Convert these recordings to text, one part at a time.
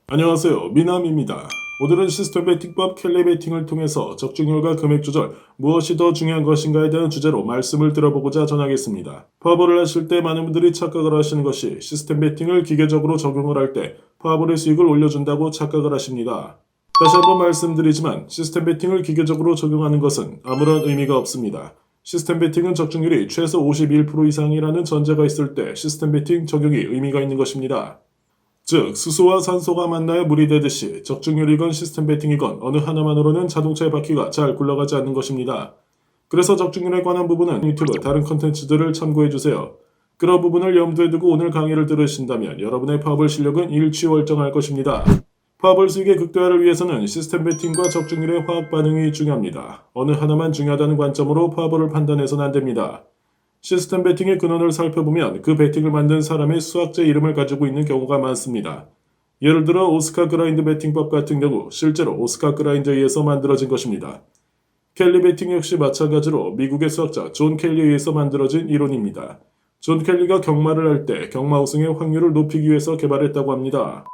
안녕하세요, 미남입니다. 오늘은 시스템 베팅법 켈리 베팅을 통해서 적중률과 금액 조절, 무엇이 더 중요한 것인가에 대한 주제로 말씀을 드려보고자 전하겠습니다. 파벌을 하실 때 많은 분들이 착각을 하시는 것이 시스템 베팅을 기계적으로 적용을 할 때 파벌의 수익을 올려준다고 착각을 하십니다. 다시 한번 말씀드리지만 시스템 베팅을 기계적으로 적용하는 것은 아무런 의미가 없습니다. 시스템 베팅은 적중률이 최소 51% 이상이라는 전제가 있을 때 시스템 베팅 적용이 의미가 있는 것입니다. 즉, 수소와 산소가 만나야 물이 되듯이 적중률이건 시스템 베팅이건 어느 하나만으로는 자동차의 바퀴가 잘 굴러가지 않는 것입니다. 그래서 적중률에 관한 부분은 유튜브 다른 컨텐츠들을 참고해주세요. 그런 부분을 염두에 두고 오늘 강의를 들으신다면 여러분의 파벌 실력은 일취월장할 것입니다. 파벌 수익의 극대화를 위해서는 시스템 베팅과 적중률의 화학 반응이 중요합니다. 어느 하나만 중요하다는 관점으로 파벌을 판단해서는 안 됩니다. 시스템 베팅의 근원을 살펴보면 그 베팅을 만든 사람의 수학자 이름을 가지고 있는 경우가 많습니다. 예를 들어 오스카 그라인드 베팅법 같은 경우 실제로 오스카 그라인드에 의해서 만들어진 것입니다. 켈리 베팅 역시 마찬가지로 미국의 수학자 존 켈리에 의해서 만들어진 이론입니다. 존 켈리가 경마를 할 때 경마 우승의 확률을 높이기 위해서 개발했다고 합니다.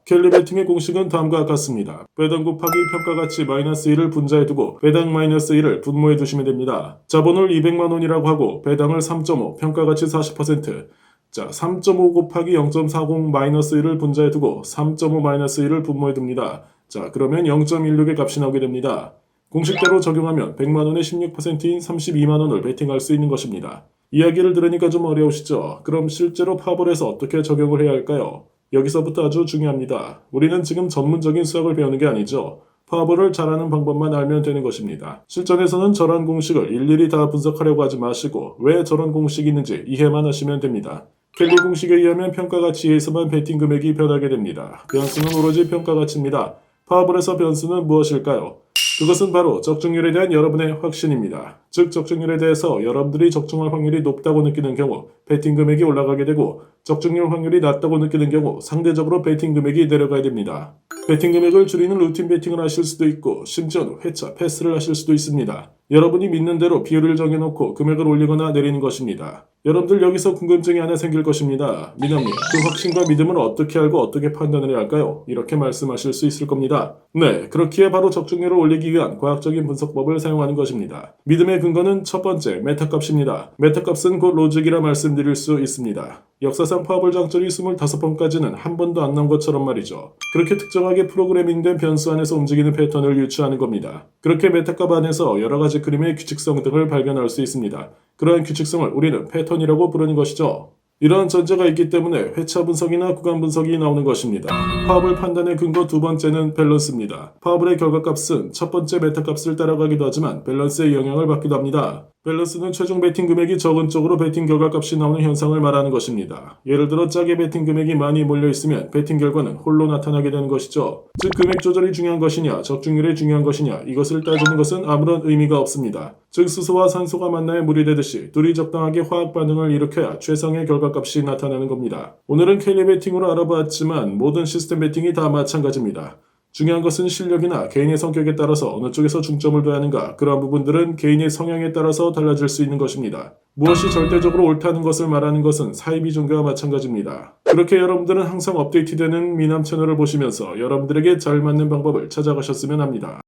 켈리 베팅의 공식은 다음과 같습니다. 배당 곱하기 평가가치 마이너스 1을 분자해두고 배당 마이너스 1을 분모해두시면 됩니다. 자본을 200만원이라고 하고 배당을 3.5, 평가가치 40%. 자, 3.5 곱하기 0.40 마이너스 1을 분자해두고 3.5 마이너스 1을 분모해둡니다. 자, 그러면 0.16의 값이 나오게 됩니다. 공식대로 적용하면 100만원의 16%인 32만원을 베팅할 수 있는 것입니다. 이야기를 들으니까 좀 어려우시죠? 그럼 실제로 파벌에서 어떻게 적용을 해야 할까요? 여기서부터 아주 중요합니다. 우리는 지금 전문적인 수학을 배우는 게 아니죠. 파벌을 잘하는 방법만 알면 되는 것입니다. 실전에서는 저런 공식을 일일이 다 분석하려고 하지 마시고 왜 저런 공식이 있는지 이해만 하시면 됩니다. 켈리 공식에 의하면 평가가치에서만 베팅 금액이 변하게 됩니다. 변수는 오로지 평가가치입니다. 파벌에서 변수는 무엇일까요? 그것은 바로 적중률에 대한 여러분의 확신입니다. 즉 적중률에 대해서 여러분들이 적중할 확률이 높다고 느끼는 경우 베팅 금액이 올라가게 되고 적중률 확률이 낮다고 느끼는 경우 상대적으로 베팅 금액이 내려가야 됩니다. 베팅 금액을 줄이는 루틴 베팅을 하실 수도 있고 심지어는 회차, 패스를 하실 수도 있습니다. 여러분이 믿는 대로 비율을 정해놓고 금액을 올리거나 내리는 것입니다. 여러분들 여기서 궁금증이 하나 생길 것입니다. 미남님, 그 확신과 믿음을 어떻게 알고 어떻게 판단을 해야 할까요? 이렇게 말씀하실 수 있을 겁니다. 네, 그렇기에 바로 적중률을 올리기 위한 과학적인 분석법을 사용하는 것입니다. 믿음의 근거는 첫 번째, 메타값입니다. 메타값은 곧 로직이라 말씀드릴 수 있습니다. 역사상 파벌 장절이 25번까지는 한 번도 안 나온 것처럼 말이죠. 그렇게 특정하게 프로그래밍된 변수 안에서 움직이는 패턴을 유추하는 겁니다. 그렇게 메타값 안에서 여러 가지 그림의 규칙성 등을 발견할 수 있습니다. 그러한 규칙성을 우리는 패턴이라고 부르는 것이죠. 이러한 전제가 있기 때문에 회차 분석이나 구간 분석이 나오는 것입니다. 파벌 판단의 근거 두 번째는 밸런스입니다. 파벌의 결과값은 첫 번째 메타값을 따라가기도 하지만 밸런스의 영향을 받기도 합니다. 밸런스는 최종 베팅 금액이 적은 쪽으로 베팅 결과값이 나오는 현상을 말하는 것입니다. 예를 들어 짝에 베팅 금액이 많이 몰려있으면 베팅 결과는 홀로 나타나게 되는 것이죠. 즉 금액 조절이 중요한 것이냐 적중률이 중요한 것이냐 이것을 따지는 것은 아무런 의미가 없습니다. 즉 수소와 산소가 만나야 물이 되듯이 둘이 적당하게 화학 반응을 일으켜야 최상의 결과값이 나타나는 겁니다. 오늘은 켈리 베팅으로 알아보았지만 모든 시스템 베팅이 다 마찬가지입니다. 중요한 것은 실력이나 개인의 성격에 따라서 어느 쪽에서 중점을 둬야 하는가 그러한 부분들은 개인의 성향에 따라서 달라질 수 있는 것입니다. 무엇이 절대적으로 옳다는 것을 말하는 것은 사이비종교와 마찬가지입니다. 그렇게 여러분들은 항상 업데이트되는 미남 채널을 보시면서 여러분들에게 잘 맞는 방법을 찾아가셨으면 합니다.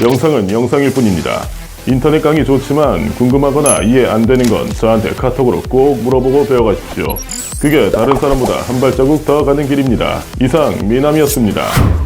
영상은 영상일 뿐입니다. 인터넷 강의 좋지만 궁금하거나 이해 안 되는 건 저한테 카톡으로 꼭 물어보고 배워가십시오. 그게 다른 사람보다 한 발자국 더 가는 길입니다. 이상 미남이었습니다.